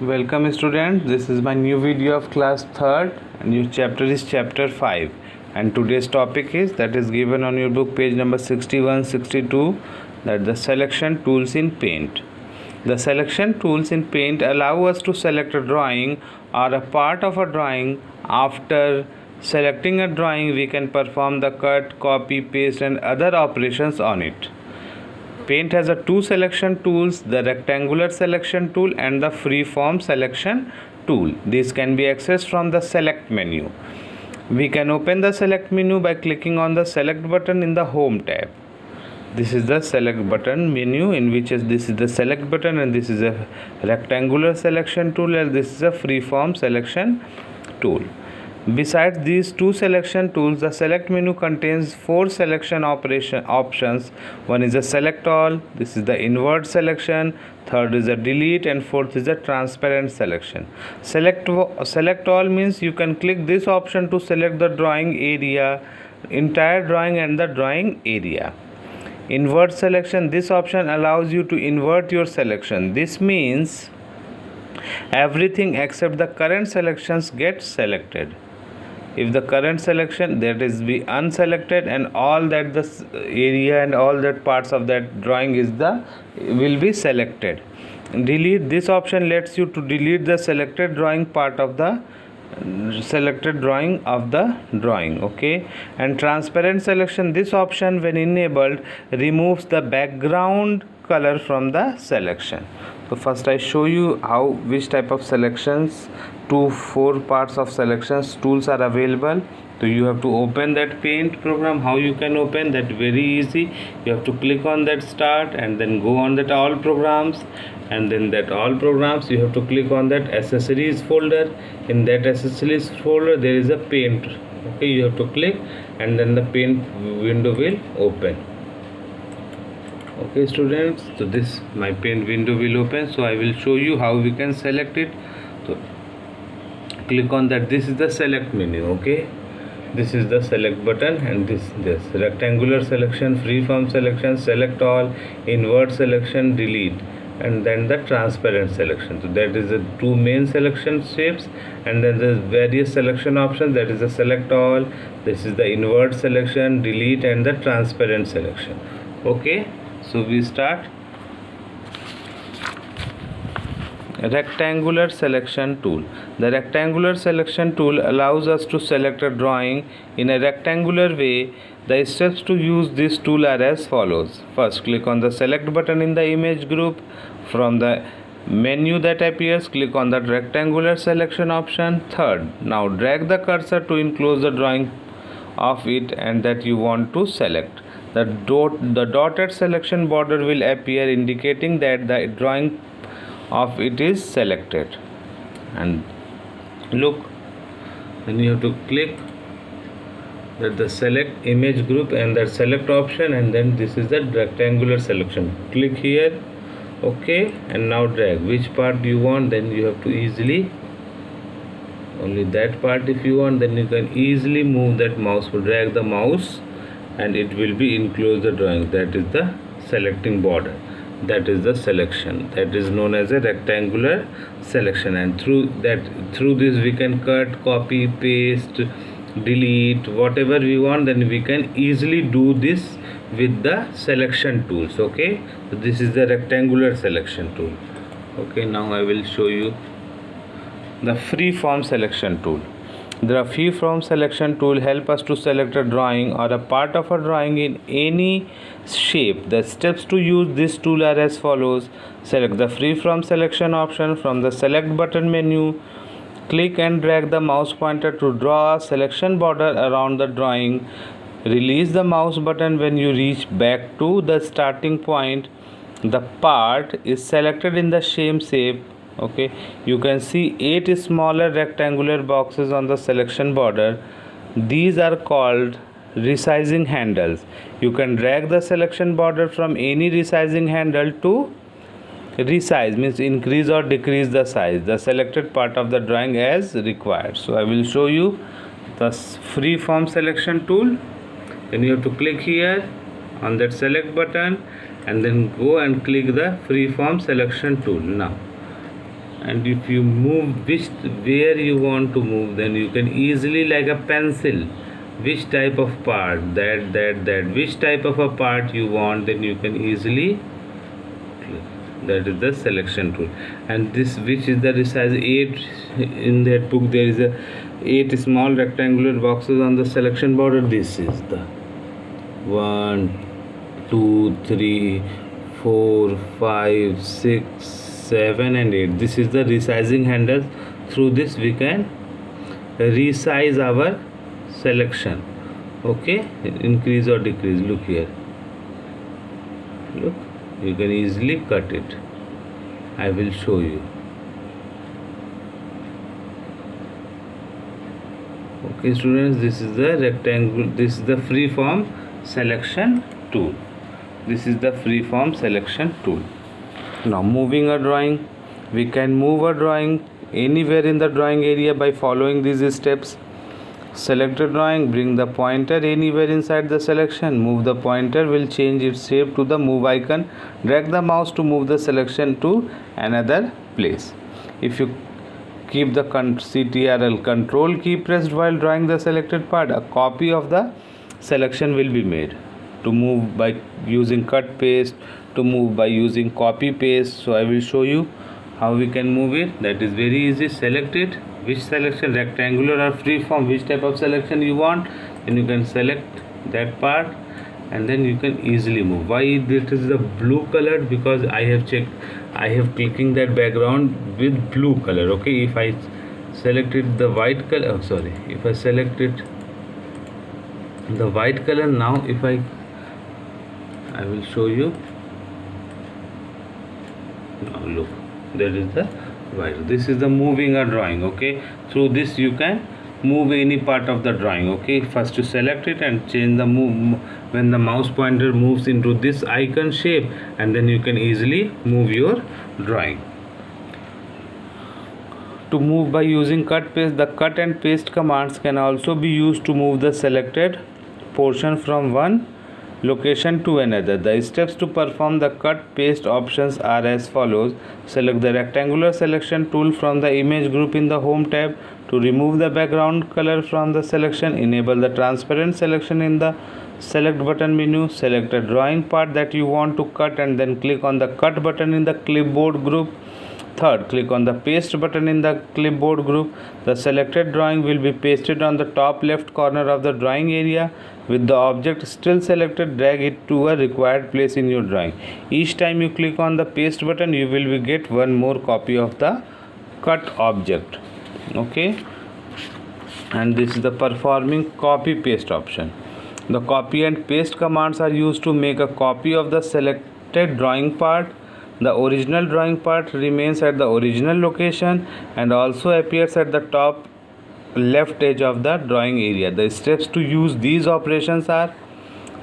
Welcome students, this is my new video of class 3rd and your chapter is chapter 5 and today's topic is that is given on your book page number 61-62, that the selection tools in paint. The selection tools in paint allow us to select a drawing or a part of a drawing. After selecting a drawing we can perform the cut, copy, paste and other operations on it. Paint has two selection tools, the rectangular selection tool and the freeform selection tool. These can be accessed from the select menu. We can open the select menu by clicking on the select button in the home tab. This is the select button menu in which this is the select button and this is a rectangular selection tool and this is a freeform selection tool. Besides these two selection tools, the select menu contains 4 selection options. One is a select all, this is the invert selection, third is a delete and fourth is a transparent selection. Select all means you can click this option to select the drawing area, entire drawing and the drawing area. Invert selection, this option allows you to invert your selection. This means everything except the current selections get selected. If the current selection that is be unselected and all that the area and all that parts of that drawing is will be selected. Delete, this option lets you to delete the selected drawing part of the selected drawing of the drawing. Okay, and transparent selection, this option when enabled removes the background color from the selection. So first I show you which type of selections, 4 parts of selections tools are available. So you have to open that paint program. How you can open that? Very easy. You have to click on that start and then go on that all programs, and then that all programs you have to click on that accessories folder. In that accessories folder there is a paint. Okay, you have to click and then the paint window will open. Okay students, so this my paint window will open. So I will show you how we can select it. So click on that. This is the select menu. Okay, this is the select button and this rectangular selection, freeform selection, select all, invert selection, delete, and then the transparent selection. So that is the 2 main selection shapes, and then there's various selection options. That is the select all, this is the invert selection, delete and the transparent selection. Okay, so we start. Rectangular selection tool. The rectangular selection tool allows us to select a drawing in a rectangular way. The steps to use this tool are as follows. First, click on the select button in the image group. From the menu that appears, click on the rectangular selection option. Third, now drag the cursor to enclose the drawing of it and that you want to select. The dotted selection border will appear indicating that the drawing of it is selected. And look, then you have to click that the select image group and that select option, and then this is the rectangular selection. Click here. Okay, and now drag which part you want. Then you have to easily only that part. If you want, then you can easily move that mouse, drag the mouse and it will be enclose the drawing. That is the selecting border, that is the selection, that is known as a rectangular selection. And through this we can cut, copy, paste, delete, whatever we want. Then we can easily do this with the selection tools. Okay, so this is the rectangular selection tool. Okay, now I will show you the freeform selection tool. The freeform selection tool help us to select a drawing or a part of a drawing in any shape. The steps to use this tool are as follows. Select the freeform selection option from the select button menu. Click and drag the mouse pointer to draw a selection border around the drawing. Release the mouse button when you reach back to the starting point. The part is selected in the same shape. Okay, you can see 8 smaller rectangular boxes on the selection border. These are called resizing handles. You can drag the selection border from any resizing handle to resize, means increase or decrease the size, the selected part of the drawing as required. So I will show you the freeform selection tool. Then you have to click here on that select button and then go and click the freeform selection tool. Now and if you move where you want to move, then you can easily, like a pencil, which type of part, that which type of a part you want, then you can easily click. That is the selection tool. And this, which is the size 8, in that book there is a 8 small rectangular boxes on the selection border. This is the 1 2 3 4 5 6 7 and 8. This is the resizing handle. Through this we can resize our selection. Okay, increase or decrease. Look here, look, you can easily cut it. I will show you. Okay students, this is the rectangle, this is the freeform selection tool. This is the freeform selection tool. Now moving a drawing, we can move a drawing anywhere in the drawing area by following these steps. Select a drawing, bring the pointer anywhere inside the selection. Move the pointer will change its shape to the move icon. Drag the mouse to move the selection to another place. If you keep the CTRL control key pressed while drawing the selected part, a copy of the selection will be made. To move by using cut paste, to move by using copy paste. So I will show you how we can move it. That is very easy. Select it, which selection, rectangular or freeform, which type of selection you want, then you can select that part and then you can easily move. Why this is the blue colored? Because I have checked, I have clicking that background with blue color. Okay, if I selected the white color, if I selected the white color, now if I will show you. Now look, that is the white. This is the moving a drawing. Okay, through this you can move any part of the drawing. Okay, first you select it and change the move when the mouse pointer moves into this icon shape, and then you can easily move your drawing. To move by using cut paste, the cut and paste commands can also be used to move the selected portion from one location to another. The steps to perform the cut paste options are as follows. Select the rectangular selection tool from the image group in the home tab. To remove the background color from the selection, enable the transparent selection in the select button menu. Select a drawing part that you want to cut and then click on the cut button in the clipboard group. Third, click on the paste button in the clipboard group. The selected drawing will be pasted on the top left corner of the drawing area. With the object still selected, drag it to a required place in your drawing. Each time you click on the paste button, you will get one more copy of the cut object. Okay, and this is the performing copy paste option. The copy and paste commands are used to make a copy of the selected drawing part. The original drawing part remains at the original location and also appears at the top left edge of the drawing area. The steps to use these operations are: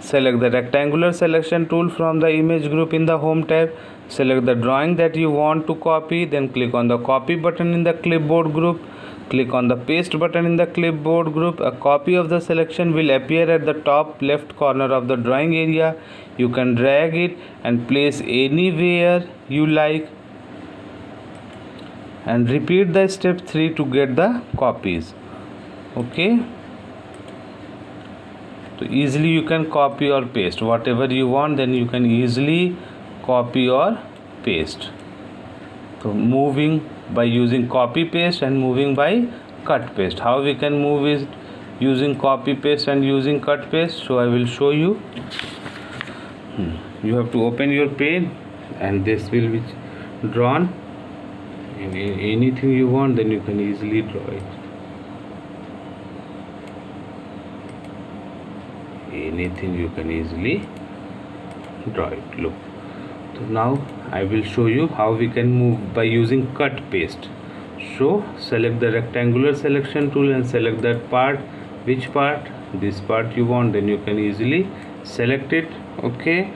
select the rectangular selection tool from the image group in the home tab. Select the drawing that you want to copy, then click on the copy button in the clipboard group. Click on the paste button in the clipboard group. A copy of the selection will appear at the top left corner of the drawing area. You can drag it and place anywhere you like, and repeat the step 3 to get the copies. Okay, so easily you can copy or paste whatever you want, then you can easily copy or paste. So moving by using copy paste and moving by cut paste. How we can move is using copy paste and using cut paste. So I will show you. You have to open your page and this will be drawn, and anything you want, then you can easily draw it. Anything you can easily draw it. Look, so now I will show you how we can move by using cut paste. So select the rectangular selection tool and select that part. Which part? This part you want, then you can easily select it. Okay,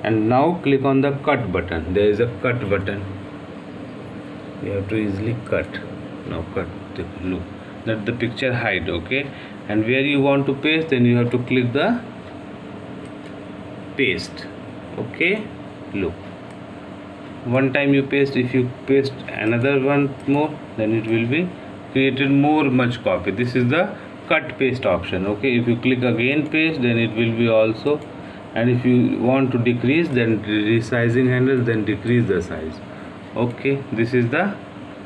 and now click on the cut button. There is a cut button. You have to easily cut. Now cut. Look, let the picture hide. Okay, and where you want to paste, then you have to click the paste. Okay, look, one time you paste. If you paste another one more, then it will be created more much copy. This is the cut paste option. Okay, if you click again paste, then it will be also, and if you want to decrease, then resizing handle, then decrease the size. Okay, this is the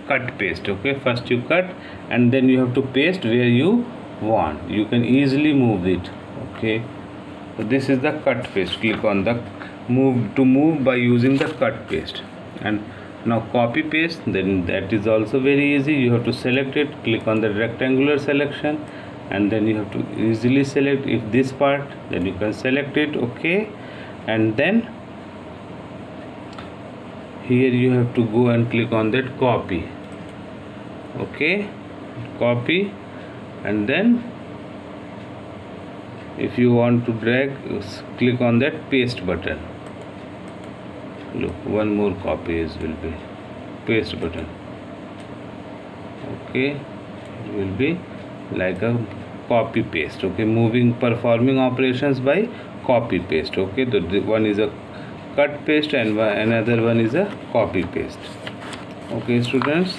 cut paste. Okay, first you cut and then you have to paste where you want. You can easily move it. Okay, so this is the cut paste. Click on the move by using the cut paste. And now copy paste, then that is also very easy. You have to select it, click on the rectangular selection, and then you have to easily select if this part, then you can select it. Okay, and then here you have to go and click on that copy. Okay, copy, and then if you want to drag, click on that paste button. Look, one more copy will be paste button. Okay, it will be like a copy paste. Okay, performing operations by copy paste. Okay, the one is a cut paste and another one is a copy paste. Okay, students,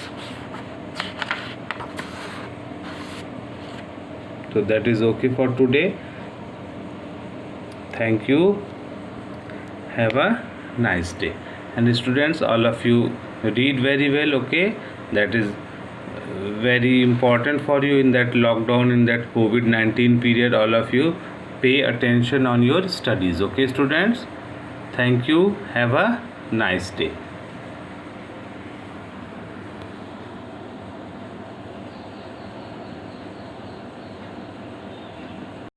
so that is okay for today. Thank you. Have a nice day. And students, all of you read very well. Okay, that is very important for you in that lockdown, in that COVID-19 period. All of you pay attention on your studies. Okay, students, thank you. Have a nice day.